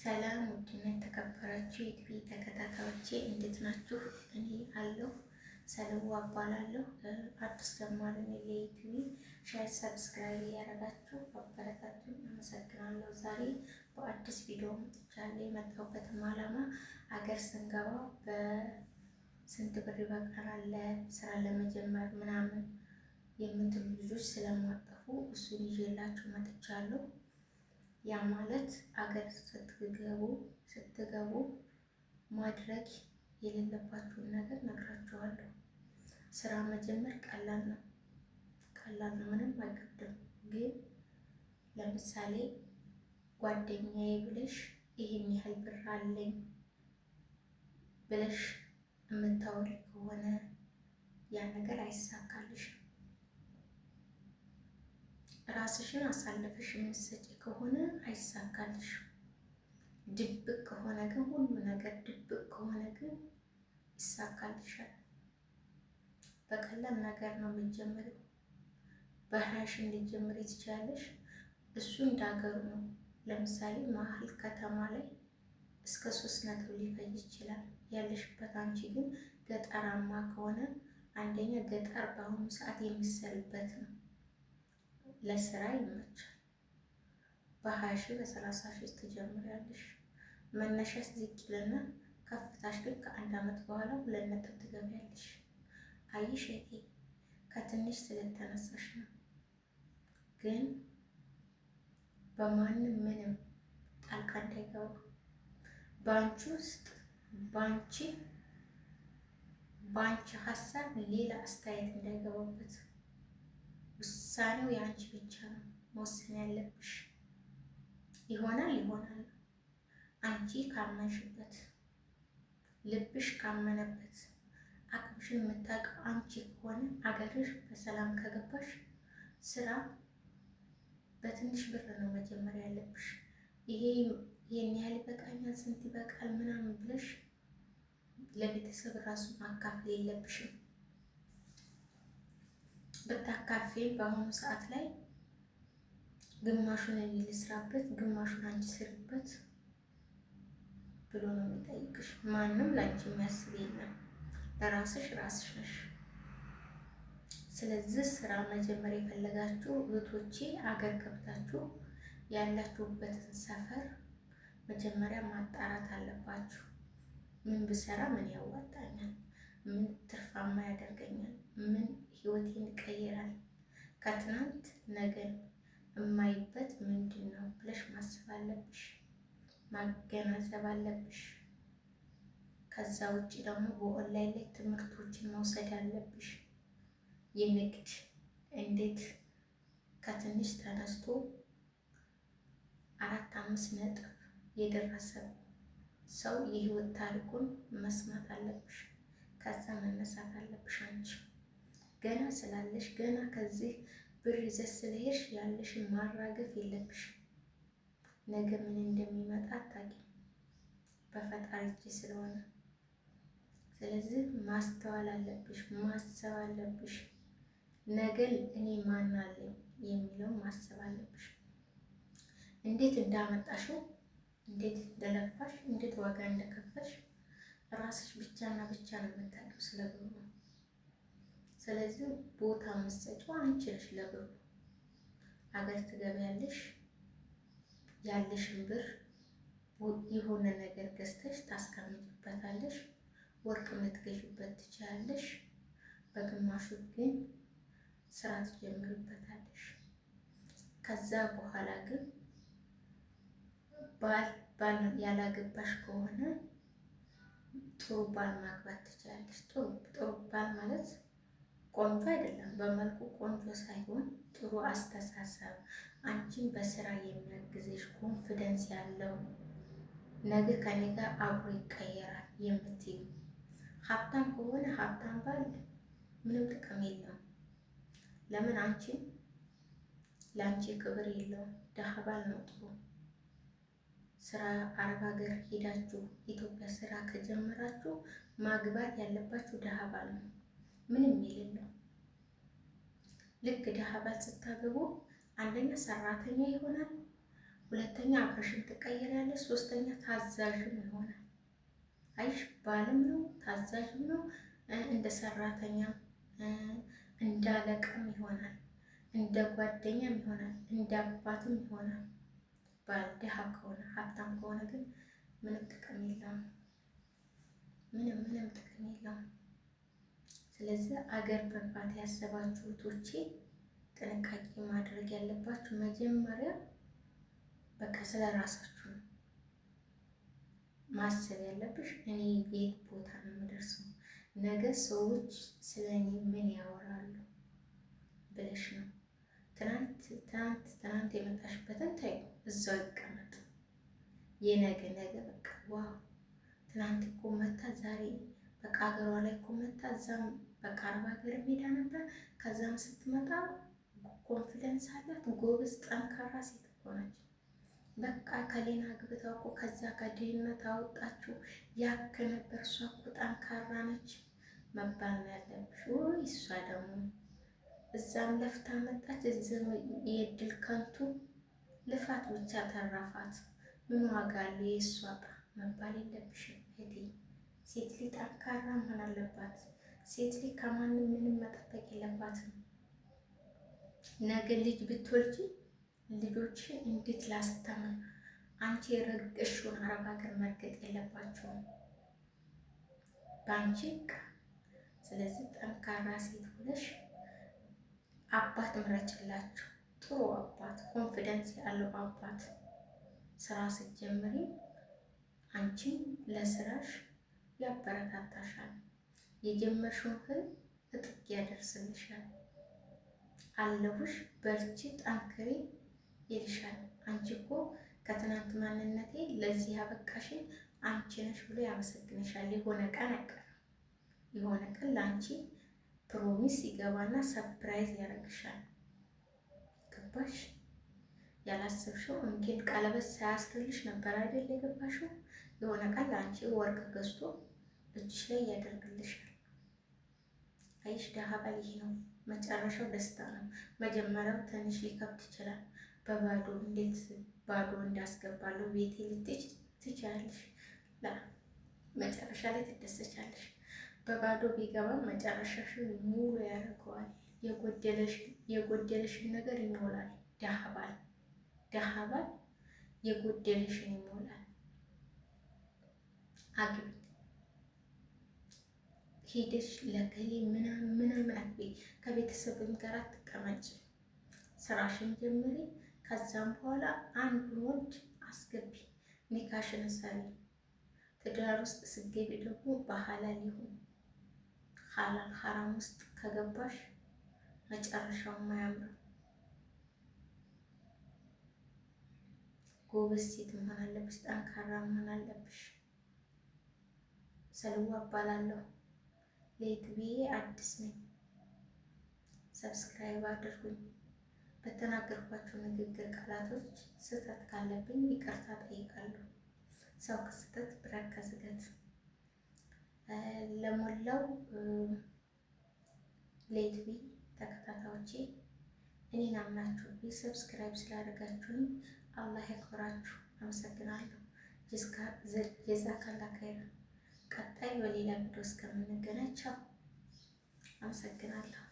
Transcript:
ሰላም ውድና የተከበራችሁ የዩቲዩብ ተከታታዮቼ እንዴት ናችሁ? እኔ አለሁ ሰለዋ እባላለሁ። አዲስ ጀማሪ ነኝ። ለዩቲዩብ ሼር፣ ሰብስክራይብ ያደረጋችሁ አበረታቱኝ። አመሰግናለሁ። ዛሬ በአዲስ ቪዲዮ መጥቻለሁ። የመጣሁበትም ዓላማ ሀገር ስንገባ በስንት ብር ይበቃናል ስራ ለመጀመር ምናምን የምትሉ ልጆች ስለማጠፉ እሱን ይዤላችሁ መጥቻለሁ። ያ ማለት አገር ስትገቡ ማድረግ የሌለባችሁን ነገር ነግራችኋለሁ። ስራ መጀመር ቀላል ነው፣ ምንም አይከብድም። ግን ለምሳሌ ጓደኛዬ ብለሽ ይሄን ያህል ብር አለኝ ብለሽ የምታወሪ ከሆነ ያ ነገር አይሳካልሽም። ራስሽን አሳልፈሽ የምትሰጪ ከሆነ አይሳካልሽም። ድብቅ ከሆነ ግን ሁሉ ነገር ድብቅ ከሆነ ግን ይሳካልሻል። በቀላል ነገር ነው የምትጀምሪው። በ20 ሺህ ልትጀምሪ ትችያለሽ። እሱ እንዳገሩ ነው። ለምሳሌ መሀል ከተማ ላይ እስከ 3 ነጥብ ሊፈጅ ይችላል ያለሽበት። አንቺ ግን ገጠራማ ከሆነ አንደኛ ገጠር በአሁኑ ሰዓት የሚሰልበት ነው፣ ለስራ ይመቻል። በ20 ሺህ በ30 ሺህ ትጀምሪያለሽ። መነሻሽ ዝቅ ይልና ከፍታሽ ግን ከ1 ዓመት በኋላ 2 ነጥብ ትገቢያለሽ። አይሽ እቴ ከትንሽ ስለተነሳሽ ነው። ግን በማንም ምንም ጣልቃ እንዳይገባ፣ ባንቺ ውስጥ ባንቺ ሀሳብ ሌላ አስተያየት እንዳይገባበት። ውሳኔው የአንቺ ብቻ ነው መወሰን ያለብሽ። ይሆናል አንቺ ካመንሽበት፣ ልብሽ ካመነበት፣ አቅምሽን የምታውቀው አንቺ ከሆነ አገርሽ በሰላም ከገባሽ ስራ በትንሽ ብር ነው መጀመር ያለብሽ። ይሄን ያህል ይበቃኛል፣ ስንት ይበቃል ምናምን ብለሽ ለቤተሰብ ራሱ ማካፈል የለብሽም። ብታካፊም በአሁኑ ሰዓት ላይ ግማሹን እኔ ልስራበት፣ ግማሹን አንቺ ስሪበት ብሎ ነው የሚጠይቅሽ። ማንም ላንቺ የሚያስብ የለም፣ ለራስሽ ነሽ። ስለዚህ ስራ መጀመር የፈለጋችሁ እህቶቼ አገር ገብታችሁ ያላችሁበትን ሰፈር መጀመሪያ ማጣራት አለባችሁ። ምን ብሰራ ምን ያዋጣኛል፣ ምን ትርፋማ ያደርገኛል፣ ምን ህይወቴን ይቀይራል፣ ከትናንት ነገን የማይበት ምንድን ነው ብለሽ ማሰብ አለብሽ፣ ማገናዘብ አለብሽ። ከዛ ውጭ ደግሞ በኦንላይን ላይ ትምህርቶችን መውሰድ አለብሽ። የንግድ እንዴት ከትንሽ ተነስቶ 4-5 ነጥብ የደረሰ ሰው የህይወት ታሪኩን መስማት አለብሽ። ከዛ መነሳት አለብሽ። አንቺ ገና ስላለሽ ገና ከዚህ ብር ይዘሽ ስለሄድሽ ያለሽን ማራገፍ የለብሽ። ነገ ምን እንደሚመጣ አታውቂም፣ በፈጣሪ እጅ ስለሆነ። ስለዚህ ማስተዋል አለብሽ፣ ማሰብ አለብሽ። ነገ እኔ ማን አለኝ የሚለው ማሰብ አለብሽ። እንዴት እንዳመጣሽው፣ እንዴት እንደለፋሽ፣ እንዴት ዋጋ እንደከፈልሽ ራስሽ ብቻና ብቻ ነው የምታውቂው ስለ ብሩ። ስለዚህ ቦታ የምትሰጪው አንቺ ነሽ ለብሩ። አገር ትገቢያለሽ፣ ያለሽን ብር የሆነ ነገር ገዝተሽ ታስቀምጭበታለሽ። ወርቅ የምትገዥበት ትችያለሽ። በግማሹ ግን ስራ ትጀምሪበታለሽ። ከዛ በኋላ ግን ባል ያላገባሽ ከሆነ ጥሩ ባል ማግባት ትችያለሽ። ጥሩ ባል ማለት ቆንጆ አይደለም፣ በመልኩ ቆንጆ ሳይሆን ጥሩ አስተሳሰብ፣ አንቺን በስራ የሚያግዝሽ፣ ኮንፊደንስ ያለው፣ ነገ ከኔ ጋር አብሮ ይቀየራል የምትይ። ሀብታም ከሆነ ሀብታም ባል ምንም ጥቅም የለውም። ለምን አንቺን ለአንቺ ክብር የለውም። ደሃ ባል ነው ጥሩ። ስራ አረብ ሀገር ሄዳችሁ ኢትዮጵያ ስራ ከጀመራችሁ ማግባት ያለባችሁ ደሃ ባል ነው፣ ምንም የሌለው። ልክ ደሃ ባል ስታገቡ አንደኛ ሰራተኛ ይሆናል፣ ሁለተኛ አብረሽን ትቀየሪያለሽ፣ ሶስተኛ ታዛዥም ይሆናል። አይሽ ባልም ነው ታዛዥም ነው፣ እንደ ሰራተኛም እንደ አለቃም ይሆናል፣ እንደ ጓደኛም ይሆናል፣ እንደ አባትም ይሆናል። ባል ድሃ ከሆነ ሀብታም ከሆነ ግን ምንም ጥቅም የለውም። ምንም ጥቅም የለውም። ስለዚህ አገር መግባት ያሰባችሁ እህቶቼ ጥንቃቄ ማድረግ ያለባችሁ መጀመሪያ በቃ ስለ ራሳችሁ ነው ማሰብ ያለብሽ። እኔ የት ቦታ ነው የምደርሰው፣ ነገ ሰዎች ስለ እኔ ምን ያወራሉ ብለሽ ነው። ትናንት የመጣሽበትን ታዩ እዛው ይቀመጥ። ነገ በቃ ዋው ትናንት እኮ መታ ዛሬ በቃ ሀገሯ ላይ እኮ መታ እዛም በቃ አረብ ሀገር ሄዳ ነበር። ከዛም ስትመጣ ኮንፊደንስ አላት፣ ጎበዝ ጠንካራ ሴት እኮ ነች። በቃ ከሌና ግብታ እኮ ከዛ ከድህነት አወጣችሁ ያከ ነበር፣ እሷ እኮ ጠንካራ ነች መባል ነው ያለብሽ። ወይ እሷ ደግሞ እዛም ለፍታ መጣች፣ እዚህም የድል ከንቱ ልፋት ብቻ ተረፋት። ምን ዋጋ አለው የእሷ መባል የለብሽም እህቴ። ሴት ልጅ ጠንካራ መሆን አለባት። ሴት ልጅ ከማንም ምንም መጠበቅ የለባትም። ነገ ልጅ ብትወልጂ ልጆችን እንዴት ላስተምር? አንቺ የረገሽውን አረብ ሀገር መርገጥ የለባቸውም በአንቺ። ስለዚህ ጠንካራ ሴት ሆነሽ አባት ምረጭላቸው። ጥሩ አባት፣ ኮንፊደንስ ያለው አባት። ስራ ስትጀምሪ አንቺም ለስራሽ ያበረታታሻል። የጀመርሽውን ህልም እጥቅ ያደርስልሻል። አለሁሽ፣ በርቺ፣ ጠንክሪ ይልሻል። አንቺ እኮ ከትናንት ማንነቴ ለዚህ ያበቃሽን አንቺ ነሽ ብሎ ያመሰግንሻል። የሆነ ቀን የሆነ ቀን ለአንቺ ፕሮሚስ ይገባና ሰርፕራይዝ ያደርግሻል። ገባሽ? ያላሰብሽው እንግዲህ ቀለበት ሳያስርልሽ ነበር አይደል የገባሽው? የሆነ ቀን ለአንቺ ወርቅ ገዝቶ እጅሽ ላይ ያደርግልሻል። አይሽ ደሃ ባል ይሄ ነው መጨረሻው፣ ደስታ ነው። መጀመሪያው ትንሽ ሊከብድ ይችላል። በባዶ እንዴት ባዶ እንዳስገባለሁ ቤቴ ልትች ትችላለሽ። መጨረሻ ላይ ትደሰቻለሽ። በባዶ ቢገባም መጨረሻሽን ሙሉ ያደርገዋል። የጎደለሽን ነገር ይሞላል። ደሃ ባል የጎደለሽን ይሞላል። አግቢ፣ ሄደሽ ለከሌ ምናምን አትበይ። ከቤተሰብም ጋር አትቀመጭ። ስራሽን ጀምሪ። ከዛም በኋላ አንዱን ወንድ አስገቢ፣ ኒካሽን ሰሪ። ትዳር ውስጥ ስገቢ ደግሞ በሐላል ይሁን። ሐላል ሐራም ውስጥ ከገባሽ መጨረሻው ማያምር። ጎበዝ ሴት መሆን አለብሽ። ጠንካራ መሆን አለብሽ። ሰልዋ እባላለሁ። ለዩቲዩብ አዲስ ነኝ። ሰብስክራይብ አድርጉኝ። በተናገርኳቸው ንግግር ቃላቶች ስህተት ካለብኝ ይቅርታ ጠይቃለሁ። ሰው ከስህተት ብረት ከስህተት ለሞላው ለዩቲዩብ ተከታታዮቼ እኔን አምናችሁ ሰብስክራይብ ስላደረጋችሁኝ አላህ ያክብራችሁ። አመሰግናለሁ። ጀዛከላ ኸይር። ቀጣይ በሌላ ቪዲዮ እስከምንገናኝ ቻው። አመሰግናለሁ።